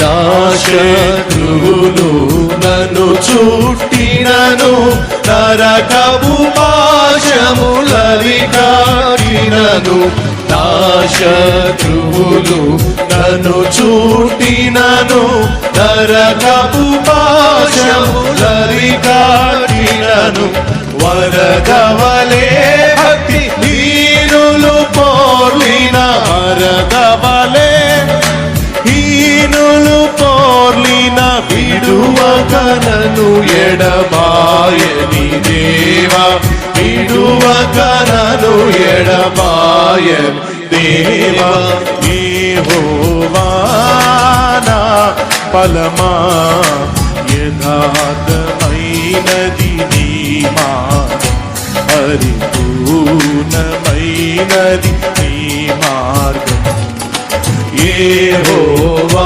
నా శత్రువులు నన్ను చుట్టినను, నరకపు పాశములవి కాటినను. నా శత్రువులు నన్ను చుట్టినను, నరకపు పాశములవి కాటినను. వరదవలే భక్తి హీనులు పోర్లిన, వరదవలే హీనులు పోర్లిన, విడువకనను ఎడబాయని దేవా, విడువకనను ఎడబాయని దేవా. యెహోవా నా బలమా, యథార్థమైనది నీ మార్గం, పరిపూర్ణమైనది నీ మార్గం. యెహోవా